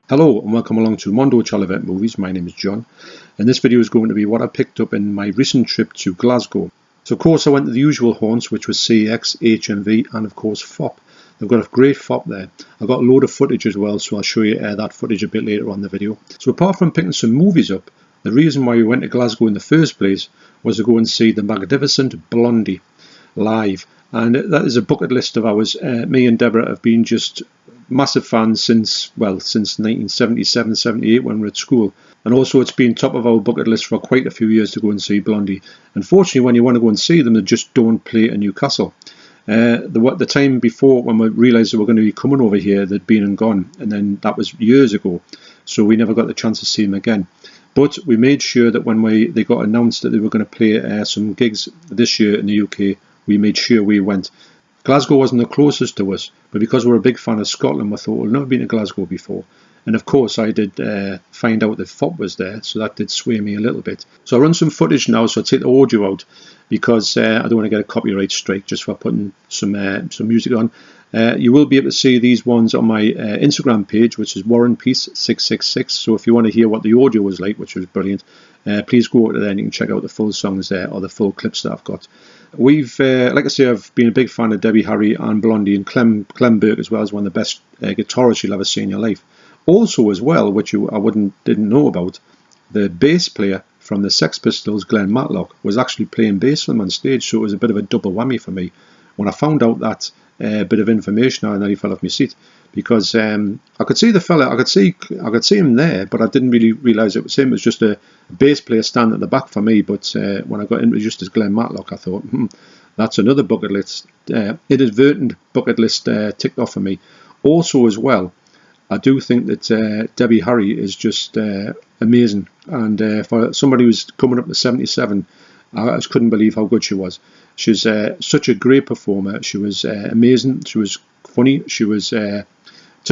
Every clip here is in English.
Hello and welcome along to Mondo Chelloveck Movies. My name is John and this video is going to be what I picked up in my recent trip to Glasgow. So of course I went to the usual haunts, which was CEX, HMV and of course Fopp. They've got a great Fopp there. I've got a load of footage as well, so I'll show you that footage a bit later on in the video. So apart from picking some movies up, the reason why we went to Glasgow in the first place was to go and see the magnificent Blondie live. And that is a bucket list of ours. Me and Deborah have been just massive fans since 1977-78 when we were at school, and also it's been top of our bucket list for quite a few years to go and see Blondie. Unfortunately, when you want to go and see them, they just don't play in Newcastle. The time before, when we realised they were going to be coming over here, they'd been and gone, and then that was years ago, so we never got the chance to see them again. But we made sure that when they got announced that they were going to play some gigs this year in the UK, we made sure we went. Glasgow wasn't the closest to us, but because we're a big fan of Scotland, we thought, we've never been to Glasgow before. And of course, I did find out that Fopp was there, so that did sway me a little bit. So I'll run some footage now, so I'll take the audio out, because I don't want to get a copyright strike just for putting some music on. You will be able to see these ones on my Instagram page, which is WarrenPeace666. So if you want to hear what the audio was like, which was brilliant, please go over there and you can check out the full songs there, or the full clips that I've got. We've, like I say, I've been a big fan of Debbie Harry and Blondie, and Clem Burke as well is one of the best guitarists you'll ever see in your life. Also as well, which didn't know about, the bass player from the Sex Pistols, Glenn Matlock, was actually playing bass for them on stage, so it was a bit of a double whammy for me. When I found out that bit of information, I nearly fell off my seat, because I could see the fella, I could see him there, but I didn't really realise it was him. It was just a bass player standing at the back for me. But when I got introduced as Glenn Matlock, I thought, that's another bucket list, inadvertent bucket list ticked off for me. Also as well, I do think that Debbie Harry is just amazing, and for somebody who's coming up to 77, I just couldn't believe how good she was. She's such a great performer. She was amazing. She was funny. She was, to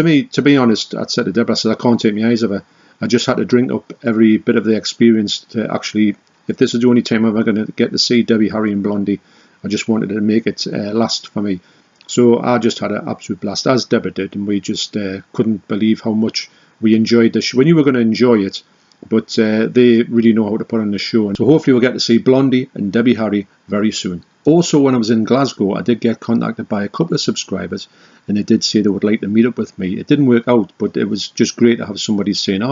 be honest, I said to Deborah, I said, I can't take my eyes off her. I just had to drink up every bit of the experience to actually, if this is the only time I'm ever going to get to see Debbie Harry and Blondie, I just wanted to make it last for me. So I just had an absolute blast, as Deborah did, and we just couldn't believe how much we enjoyed this. We knew we were going to enjoy it, but they really know how to put on the show. And so hopefully we'll get to see Blondie and Debbie Harry very soon. Also, when I was in Glasgow, I did get contacted by a couple of subscribers, and they did say they would like to meet up with me. It didn't work out, but it was just great to have somebody saying,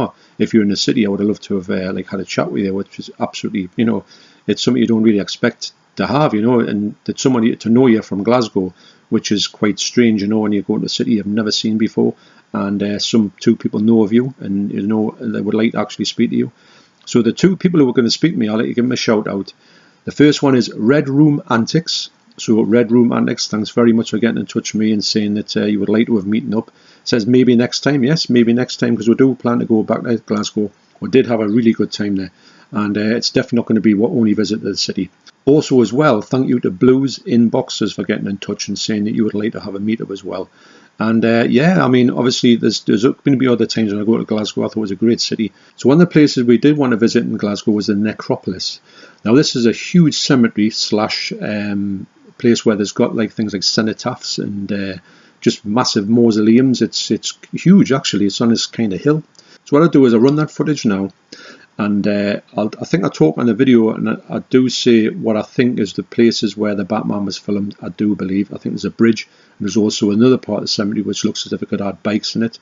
if you're in the city, I would have loved to have had a chat with you, which is absolutely, it's something you don't really expect to have, and that somebody to know you from Glasgow, which is quite strange, when you go to a city you've never seen before, and some two people know of you, and they would like to actually speak to you. So the two people who are going to speak to me, I'll let you give them a shout out. The first one is Red Room Antics. So Red Room Antics, thanks very much for getting in touch with me and saying that you would like to have meeting up. It says maybe next time. Yes, maybe next time, because we do plan to go back to Glasgow. We did have a really good time there, and it's definitely not going to be what only visit to the city. Also as well, thank you to Blues Inboxes for getting in touch and saying that you would like to have a meetup as well. And obviously there's going to be other times when I go to Glasgow. I thought it was a great city. So one of the places we did want to visit in Glasgow was the Necropolis. Now this is a huge cemetery slash place where there's got things like cenotaphs and just massive mausoleums. It's huge actually. It's on this kind of hill. So what I'll do is I'll run that footage now. And I think I talk on the video, and I do say what I think is the places where the Batman was filmed. I do believe. I think there's a bridge, and there's also another part of the cemetery which looks as if it could have bikes in it.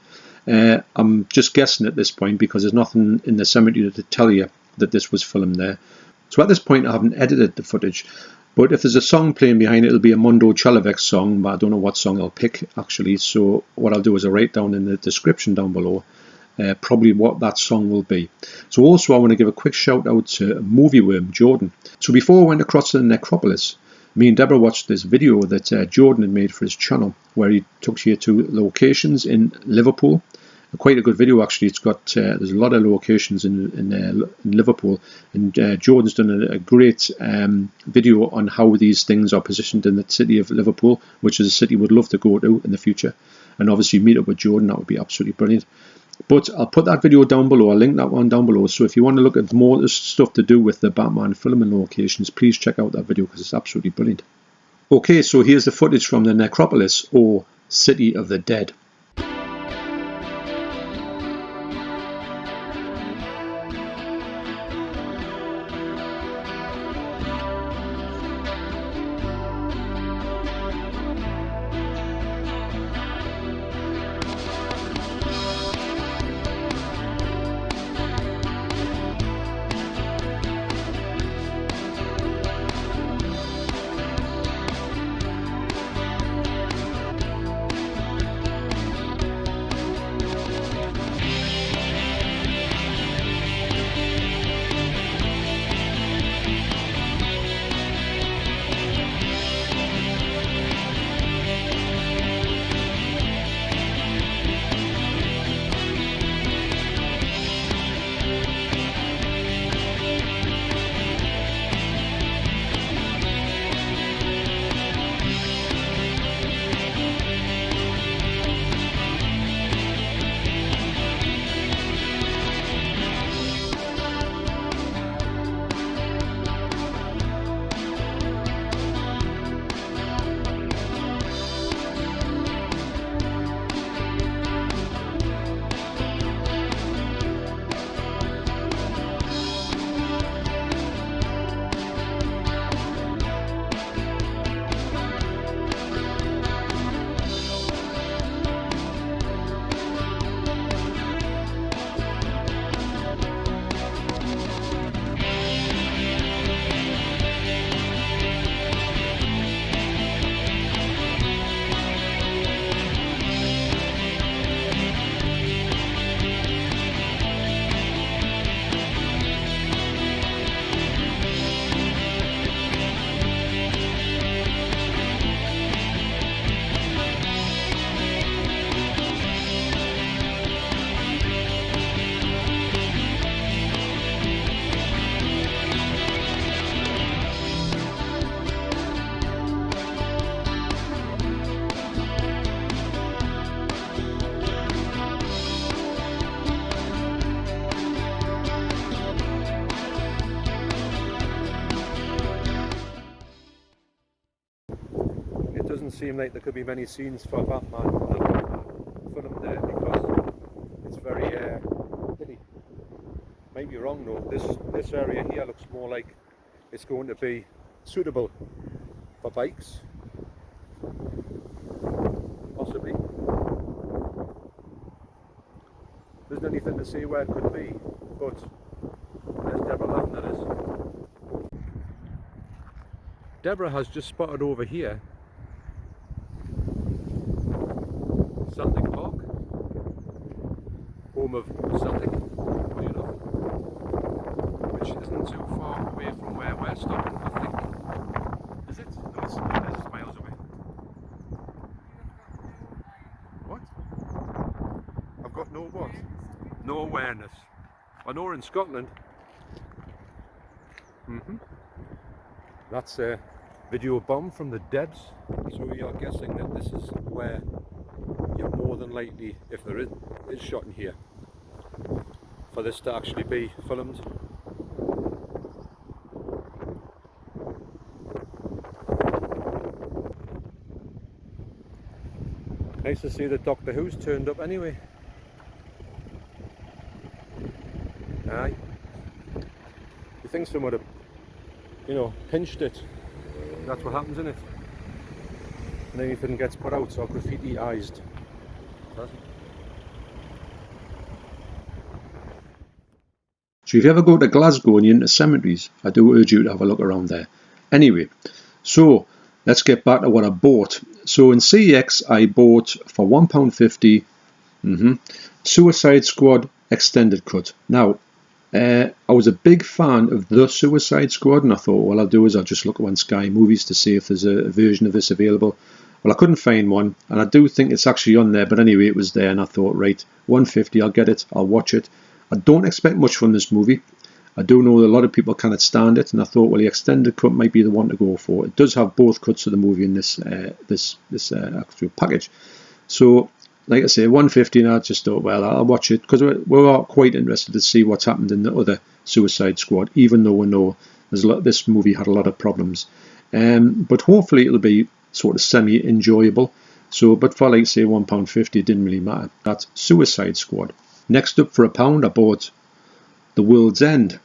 I'm just guessing at this point because there's nothing in the cemetery to tell you that this was filmed there. So at this point I haven't edited the footage, but if there's a song playing behind it, it'll be a Mondo Chelloveck song, but I don't know what song I'll pick actually. So what I'll do is I'll write down in the description down below probably what that song will be. So also I want to give a quick shout out to Movie Worm Jordan. So before I went across to the Necropolis, me and Deborah watched this video that Jordan had made for his channel, where he took you to locations in Liverpool. Quite a good video actually. It's got there's a lot of locations in Liverpool, and Jordan's done a great video on how these things are positioned in the city of Liverpool, which is a city we'd love to go to in the future, and obviously meet up with Jordan. That would be absolutely brilliant. But I'll put that video down below. I'll link that one down below. So if you want to look at more stuff to do with the Batman filming locations, please check out that video because it's absolutely brilliant. Okay, so here's the footage from the Necropolis, or City of the Dead. doesn't seem like there could be many scenes for Batman filmed there, because it's very hilly. Might be wrong though. This area here looks more like it's going to be suitable for bikes, possibly. There isn't anything to see where it could be, but there's Deborah laughing at us. Deborah has just spotted over here Celtic Park, home of Celtic, funny enough, which isn't too far away from where we're stopping, I think. Is it? No, it's miles away. What? I've got no what? No awareness. I know we're in Scotland. That's a video bomb from the Debs. So we are guessing that this is where you're more than likely, if there is shot in here, for this to actually be filmed. Nice to see that Doctor Who's turned up anyway. Aye. You think someone would have, you know, pinched it. That's what happens, isn't it? And anything gets put out or graffiti-ized. So if you ever go to Glasgow and you're into cemeteries, I do urge you to have a look around there. Anyway, so let's get back to what I bought. So in CEX I bought for £1.50 Suicide Squad Extended Cut. Now, I was a big fan of the Suicide Squad, and I thought what I'll do is I'll just look on Sky Movies to see if there's a version of this available. Well, I couldn't find one, and I do think it's actually on there, but anyway, it was there, and I thought, right, £1.50, I'll get it, I'll watch it. I don't expect much from this movie. I do know that a lot of people cannot stand it, and I thought, well, the extended cut might be the one to go for. It does have both cuts of the movie in this actual package. So, like I say, £1.50, and I just thought, well, I'll watch it, because we're quite interested to see what's happened in the other Suicide Squad, even though we know this movie had a lot of problems. But hopefully it'll be sort of semi-enjoyable. So, but for, like say, £1.50, it didn't really matter. That's Suicide Squad. Next up, for £1, I bought The World's End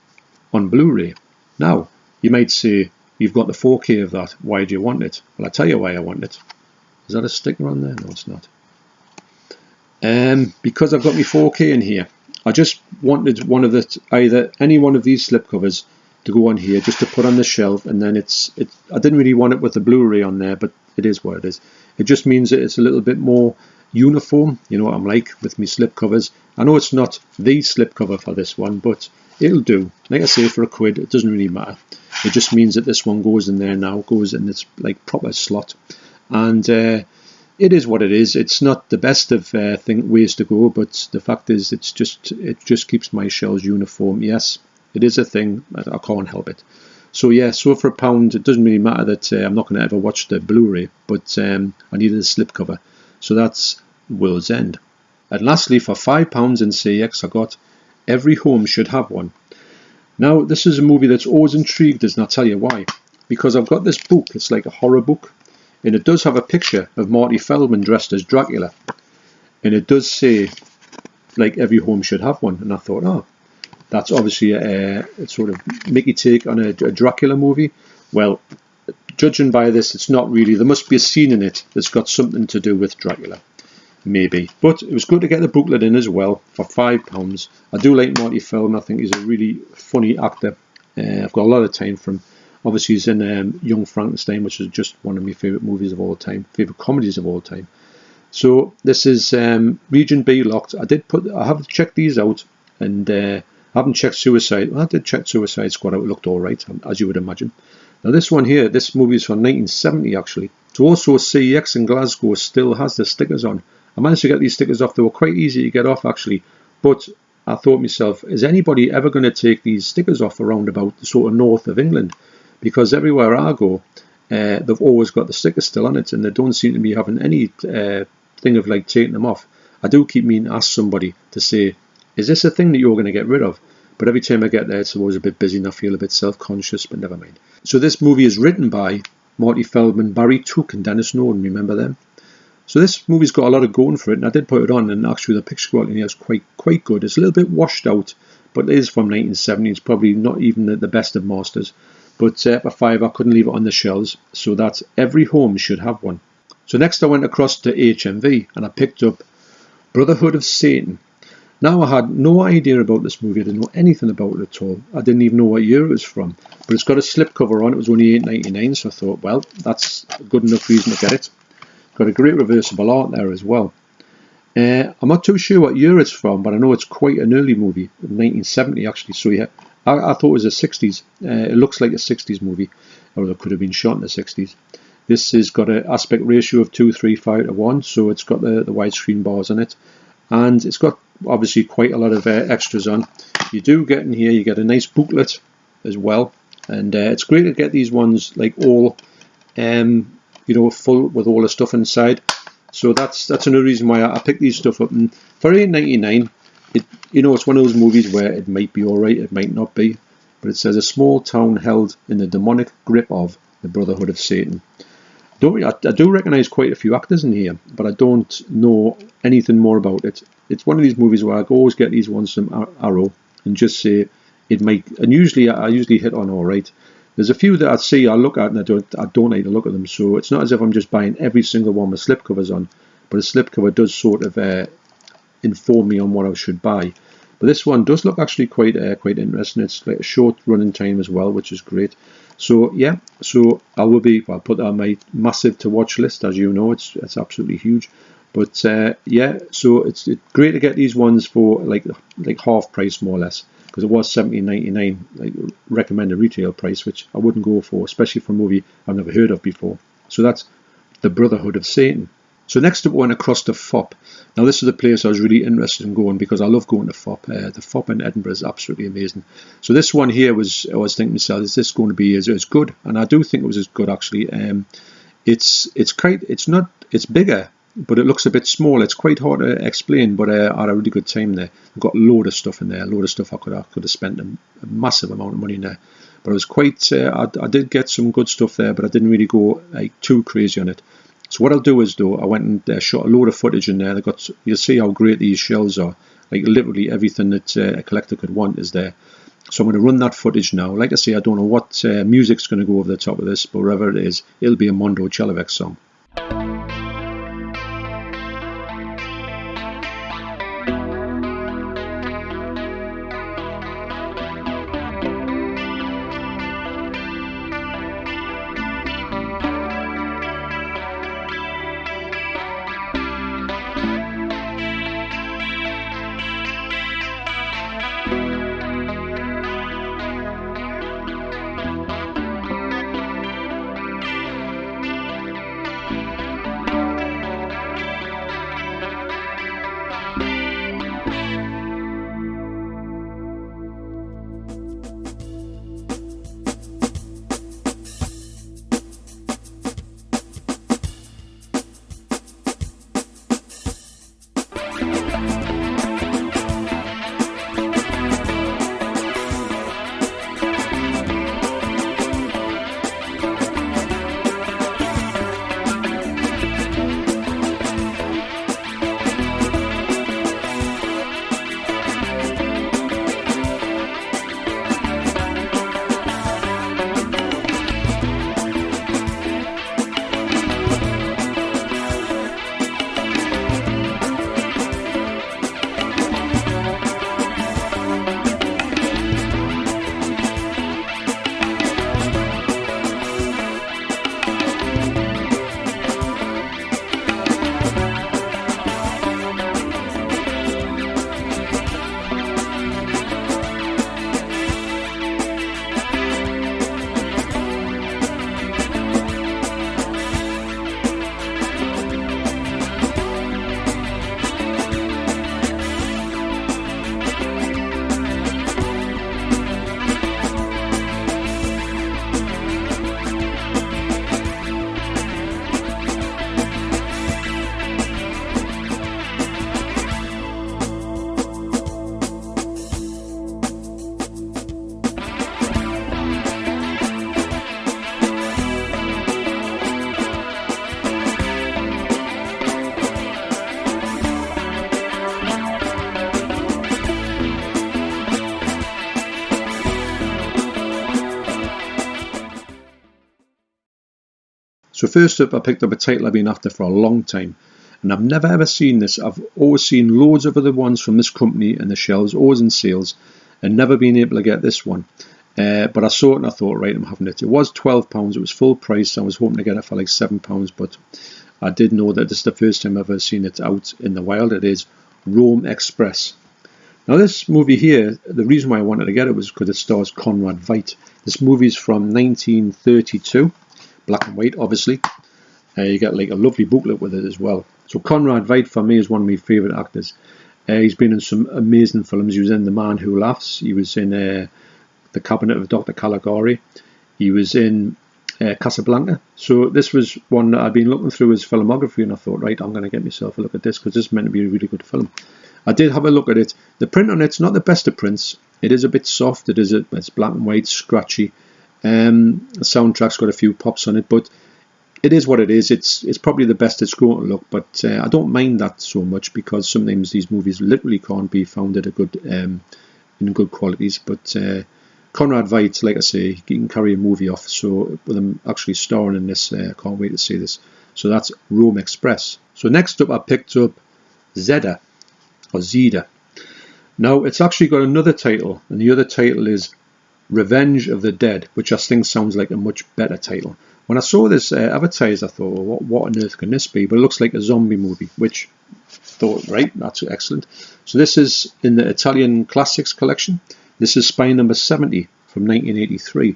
on Blu Ray. Now, you might say, you've got the 4K of that, why do you want it? Well, I'll tell you why I want it. Is that a sticker on there? No, it's not. Because I've got my 4K in here. I just wanted either any one of these slipcovers to go on here, just to put on the shelf, and then I didn't really want it with the Blu-ray on there, but it is what it is. It just means that it's a little bit more uniform, you know what I'm like with my slipcovers. I know it's not the slipcover for this one, but it'll do. Like I say, for £1, it doesn't really matter. It just means that this one goes in there now, goes in its like proper slot, and it is what it is. It's not the best of ways to go, but the fact is, it just keeps my shelves uniform. Yes, it is a thing. I can't help it. So yeah, so for £1, it doesn't really matter that I'm not going to ever watch the Blu-ray, but I needed a slipcover. So that's World's End. And lastly, for £5 in CEX, I got Every Home Should Have One. Now, this is a movie that's always intrigued us, and I'll tell you why. Because I've got this book, it's like a horror book, and it does have a picture of Marty Feldman dressed as Dracula. And it does say, like, every home should have one. And I thought, oh, that's obviously a sort of Mickey take on a Dracula movie. Well, judging by this, it's not really. There must be a scene in it that's got something to do with Dracula. Maybe. But it was good to get the booklet in as well for £5. I do like Marty Feldman. I think he's a really funny actor. I've got a lot of time for him. Obviously, he's in Young Frankenstein, which is just one of my favourite movies of all time, favourite comedies of all time. So this is Region B locked. I have checked these out, and I haven't checked Suicide. Well, I did check Suicide Squad out. It looked all right, as you would imagine. Now this one here, this movie is from 1970 actually. So also CEX in Glasgow still has the stickers on. I managed to get these stickers off. They were quite easy to get off actually, but I thought to myself, is anybody ever going to take these stickers off around about the sort of north of England? Because everywhere I go, they've always got the stickers still on it, and they don't seem to be having any thing of like taking them off. I do keep meaning to ask somebody to say, is this a thing that you're going to get rid of? But every time I get there, it's always a bit busy and I feel a bit self-conscious, but never mind. So this movie is written by Marty Feldman, Barry Took and Dennis Norton, remember them? So this movie's got a lot of going for it, and I did put it on, and actually the picture quality is quite good. It's a little bit washed out, but it is from 1970. It's probably not even the best of masters. But for £5, I couldn't leave it on the shelves, so that every home should have one. So next I went across to HMV, and I picked up Brotherhood of Satan. Now, I had no idea about this movie. I didn't know anything about it at all. I didn't even know what year it was from. But it's got a slipcover on. It was only $8.99, so I thought, well, that's a good enough reason to get it. Got a great reversible art there as well. I'm not too sure what year it's from, but I know it's quite an early movie, 1970 actually. So yeah, I thought it was the 60s. It looks like a 60s movie, or it could have been shot in the 60s. This has got an aspect ratio of 2:3:5 to 1, so it's got the widescreen bars in it, and it's got obviously quite a lot of extras on. You do get in here, you get a nice booklet as well, and it's great to get these ones like all full with all the stuff inside. So that's another reason why I picked these stuff up. And for $8.99, it's one of those movies where it might be alright, it might not be, but it says a small town held in the demonic grip of the Brotherhood of Satan. I do recognise quite a few actors in here, but I don't know anything more about it. It's one of these movies where I always get these ones from Arrow and just say it might, and I usually hit on all right. There's a few that I see, I look at, and I don't like to look at them. So it's not as if I'm just buying every single one with slipcovers on, but a slipcover does sort of inform me on what I should buy. But this one does look actually quite interesting. It's like a short running time as well, which is great. So yeah, so I'll put that on my massive to watch list. As you know, it's absolutely huge. But yeah, so it's great to get these ones for like half price more or less, because it was $17.99 like recommended retail price, which I wouldn't go for, especially for a movie I've never heard of before. So that's the Brotherhood of Satan. So next up, we went across to Fopp. Now this is the place I was really interested in going, because I love going to Fopp. The Fopp in Edinburgh is absolutely amazing. So this one here I was thinking to myself, is this going to be as good? And I do think it was as good actually. It's bigger, but it looks a bit small. It's quite hard to explain, but I had a really good time there. I've got a load of stuff in there, a load of stuff I could have spent a massive amount of money in there. But it was quite, I did get some good stuff there, but I didn't really go like too crazy on it. So what I'll do is, though, I went and shot a load of footage in there. You'll see how great these shelves are. Like literally everything that a collector could want is there. So I'm going to run that footage now. Like I say, I don't know what music's going to go over the top of this, but wherever it is, it'll be a Mondo Chelloveck song. So first up, I picked up a title I've been after for a long time, and I've never ever seen this. I've always seen loads of other ones from this company in the shelves, always in sales, and never been able to get this one. But I saw it and I thought, right, I'm having it. It was £12, it was full price. I was hoping to get it for like £7, but I did know that this is the first time I've ever seen it out in the wild. It is Rome Express. Now this movie here, the reason why I wanted to get it was because it stars Conrad Veidt. This movie's from 1932, black and white obviously. You get like a lovely booklet with it as well. So Conrad Veidt for me is one of my favourite actors. He's been in some amazing films. He was in The Man Who Laughs. He was in The Cabinet of Dr. Caligari. He was in Casablanca. So this was one that I'd been looking through his filmography, and I thought, right, I'm going to get myself a look at this because this is meant to be a really good film. I did have a look at it. The print on it's not the best of prints. It is a bit soft. It's black and white, scratchy. The soundtrack's got a few pops on it, but it is what it is. It's probably the best it's going to look, but I don't mind that so much because sometimes these movies literally can't be found at a good in good qualities. But Conrad Veidt, like I say, he can carry a movie off. So with him actually starring in this, I can't wait to see this. So that's Rome Express. So next up, I picked up Zeda. Or Zeda. Now it's actually got another title, and the other title is Revenge of the Dead, which I think sounds like a much better title. When I saw this advertised, I thought, well, what on earth can this be? But it looks like a zombie movie, which I thought, right, that's excellent. So this is in the Italian Classics collection. This is spine number 70 from 1983.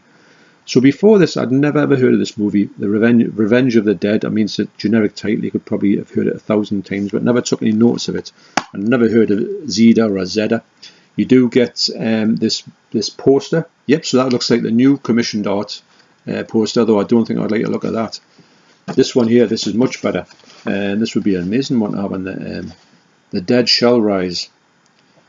So before this, I'd never ever heard of this movie, The Revenge of the Dead. I mean, it's a generic title. You could probably have heard it 1,000 times, but never took any notice of it. I never heard of Zeda or Zeda. You do get this poster. Yep, so that looks like the new commissioned art poster, though I don't think I'd like to look at that. This one here, this is much better. And this would be an amazing one to have on the Dead Shall Rise.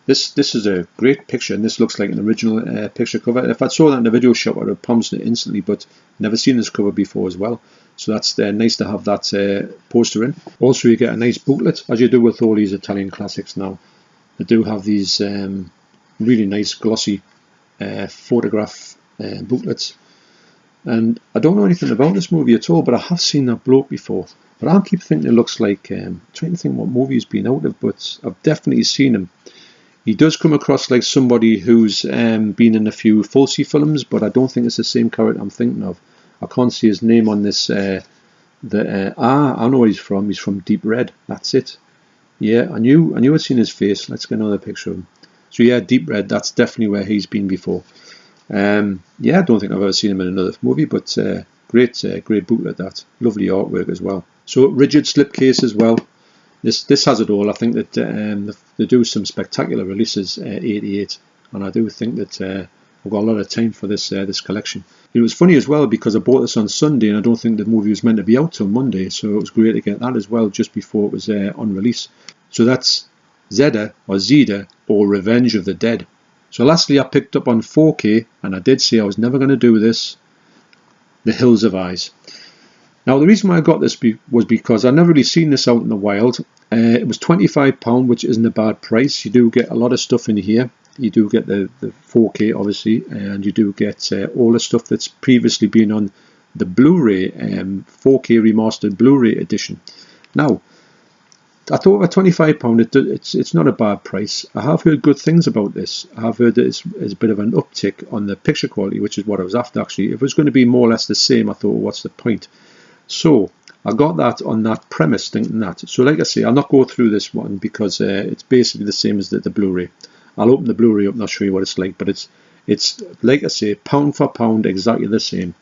This is a great picture, and this looks like an original picture cover. If I saw that in the video shop, I would have pounced on it instantly, but never seen this cover before as well. So that's nice to have that poster in. Also, you get a nice booklet, as you do with all these Italian classics now. They do have these really nice glossy photograph booklets. And I don't know anything about this movie at all, but I have seen that bloke before. But I keep thinking it looks like, trying to think what movie he's been out of, but I've definitely seen him. He does come across like somebody who's been in a few Fulci films, but I don't think it's the same character I'm thinking of. I can't see his name on this. I know where he's from. He's from Deep Red. That's it. Yeah, I knew I'd seen his face. Let's get another picture of him. So yeah, Deep Red. That's definitely where he's been before. Yeah, I don't think I've ever seen him in another movie, but great booklet. That lovely artwork as well. So rigid slipcase as well. This has it all. I think that they do some spectacular releases, 88, and I do think that I've got a lot of time for this collection. It was funny as well because I bought this on Sunday, and I don't think the movie was meant to be out till Monday, so it was great to get that as well just before it was on release. So that's Zeda or Zeda or Revenge of the Dead. So lastly, I picked up on 4K, and I did say I was never going to do this, The Hills of Eyes. Now, the reason why I got this was because I've never really seen this out in the wild. It was £25, which isn't a bad price. You do get a lot of stuff in here. You do get the 4K, obviously, and you do get all the stuff that's previously been on the Blu Ray, 4K remastered Blu Ray edition. Now, I thought for £25, it's not a bad price. I have heard good things about this. I have heard that it's a bit of an uptick on the picture quality, which is what I was after, actually. If it was going to be more or less the same, I thought, well, what's the point? So I got that on that premise, thinking that. So like I say, I'll not go through this one because it's basically the same as the Blu-ray. I'll open the Blu-ray up and I'll show you what it's like. But it's like I say, pound for pound, exactly the same.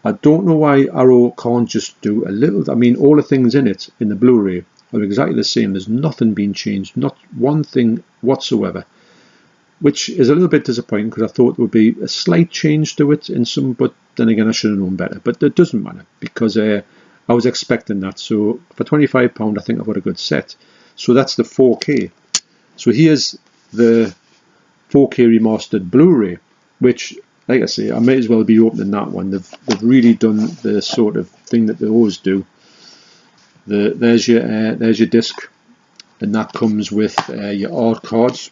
I don't know why Arrow can't just do a little. I mean, all the things in it, in the Blu-ray, are exactly the same. There's nothing being changed, not one thing whatsoever. Which is a little bit disappointing because I thought there would be a slight change to it in some, but then again I should have known better. But it doesn't matter because I was expecting that. So for £25 I think I've got a good set. So that's the 4K. So here's the 4K remastered Blu-ray, which, like I say, I may as well be opening that one. They've really done the sort of thing that they always do. There's your disc, and that comes with your art cards,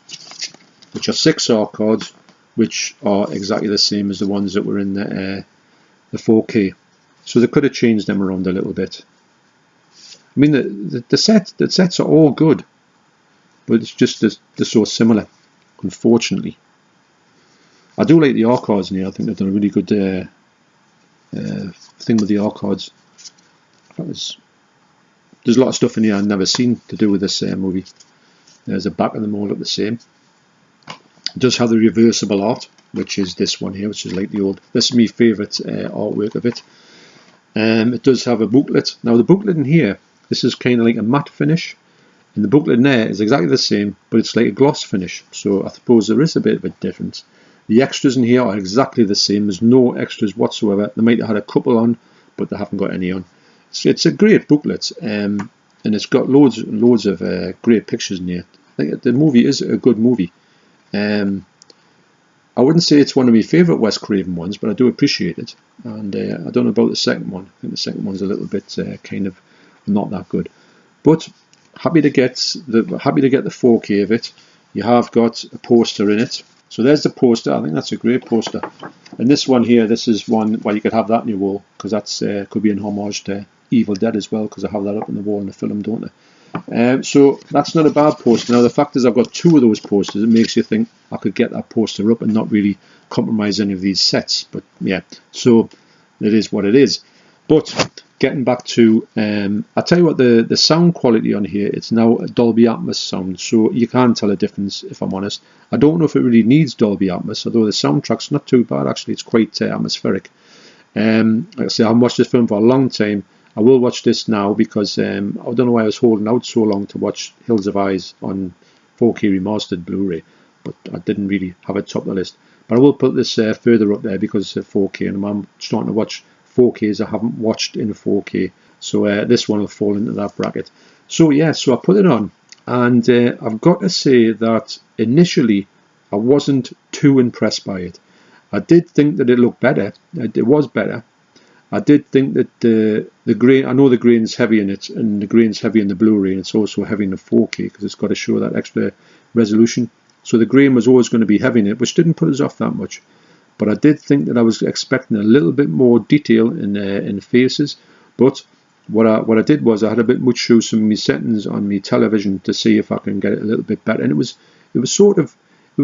which are 6 art cards, which are exactly the same as the ones that were in the 4K. So they could have changed them around a little bit. I mean, the sets are all good, but it's just they're so similar, unfortunately. I do like the art cards in here. I think they've done a really good thing with the art cards. There's a lot of stuff in here I've never seen to do with this movie. There's a back of them all look the same. It does have the reversible art, which is this one here, which is like the old. This is my favourite artwork of it. It does have a booklet. Now the booklet in here, this is kind of like a matte finish, and the booklet in there is exactly the same, but it's like a gloss finish. So I suppose there is a bit of a difference. The extras in here are exactly the same. There's no extras whatsoever. They might have had a couple on, but they haven't got any on. It's a great booklet, and it's got loads and loads of great pictures in here. I think the movie is a good movie. I wouldn't say it's one of my favourite Wes Craven ones, but I do appreciate it. And I don't know about the second one. I think the second one's a little bit kind of not that good. But happy to get the 4K of it. You have got a poster in it. So there's the poster. I think that's a great poster. And this one here, this is one, well, you could have that on your wall, because that's could be an homage to Evil Dead as well, because I have that up on the wall in the film, don't I? So that's not a bad poster. Now the fact is I've got two of those posters. It makes you think I could get that poster up and not really compromise any of these sets. But yeah, so it is what it is. But getting back to, I'll tell you what, the sound quality on here, it's now a Dolby Atmos sound, so you can't tell a difference, if I'm honest. I don't know if it really needs Dolby Atmos, although the soundtrack's not too bad, actually. It's quite atmospheric. Like I say, I haven't watched this film for a long time. I will watch this now because I don't know why I was holding out so long to watch Hills of Eyes on 4K remastered Blu-ray, but I didn't really have it top of the list. But I will put this further up there because it's 4K, and I'm starting to watch 4Ks I haven't watched in 4K, so this one will fall into that bracket. So yeah, so I put it on, and I've got to say that initially I wasn't too impressed by it. I did think that it looked better. It was better. I did think that the grain, I know the grain's heavy in it, and the grain's heavy in the Blu-ray, and it's also heavy in the 4K because it's got to show that extra resolution. So the grain was always going to be heavy in it, which didn't put us off that much. But I did think that I was expecting a little bit more detail in the faces. But what I did was I had a bit much through some of my settings on my television to see if I can get it a little bit better. And it was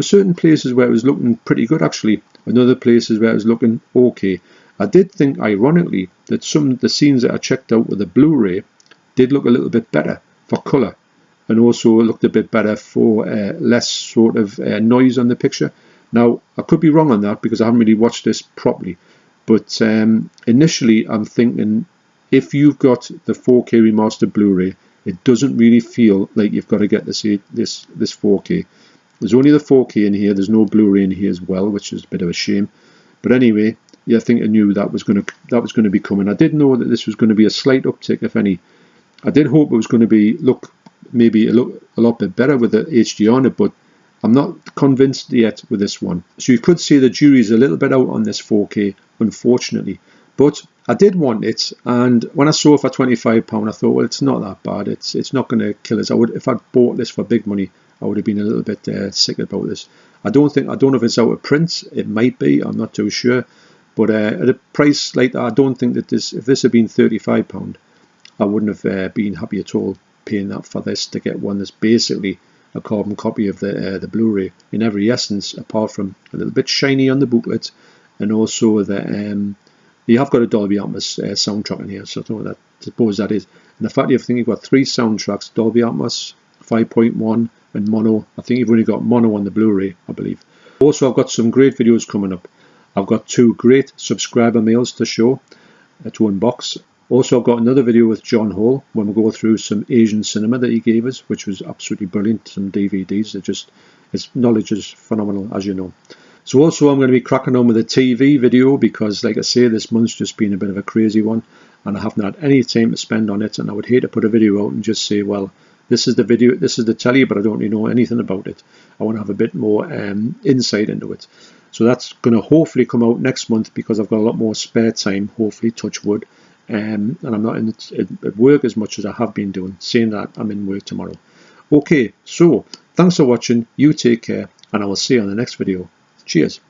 certain places where it was looking pretty good actually, and other places where it was looking okay. I did think, ironically, that some of the scenes that I checked out with the Blu-ray did look a little bit better for colour, and also looked a bit better for less sort of noise on the picture. Now, I could be wrong on that because I haven't really watched this properly, but initially I'm thinking if you've got the 4K remastered Blu-ray, it doesn't really feel like you've got to get this 4K. There's only the 4K in here, there's no Blu-ray in here as well, which is a bit of a shame. But anyway, yeah, I think I knew that was going to be coming. I did know that this was going to be a slight uptick, if any. I did hope it was going to be maybe a lot bit better with the HD on it, but I'm not convinced yet with this one. So you could see the jury's a little bit out on this 4K, unfortunately. But I did want it, and when I saw it for £25, I thought, well, it's not that bad. It's not going to kill us. If I'd bought this for big money, I would have been a little bit sick about this. I don't know if it's out of print. It might be. I'm not too sure. But at a price like that, I don't think that if this had been £35, I wouldn't have been happy at all paying that for this to get one that's basically a carbon copy of the Blu-ray in every essence, apart from a little bit shiny on the booklet, and also you have got a Dolby Atmos soundtrack in here, so I suppose that is. And the fact you've got 3 soundtracks, Dolby Atmos, 5.1 and mono. I think you've only got mono on the Blu-ray, I believe. Also, I've got some great videos coming up. I've got 2 great subscriber mails to show, to unbox. Also, I've got another video with John Hall when we go through some Asian cinema that he gave us, which was absolutely brilliant. Some DVDs, his knowledge is phenomenal, as you know. So also I'm going to be cracking on with a TV video because, like I say, this month's just been a bit of a crazy one, and I haven't had any time to spend on it, and I would hate to put a video out and just say, well, this is the video, this is the telly, but I don't really know anything about it. I want to have a bit more insight into it. So that's going to hopefully come out next month because I've got a lot more spare time, hopefully, touch wood. And I'm not at work as much as I have been doing. Saying that, I'm in work tomorrow. Okay, so thanks for watching. You take care, and I will see you on the next video. Cheers.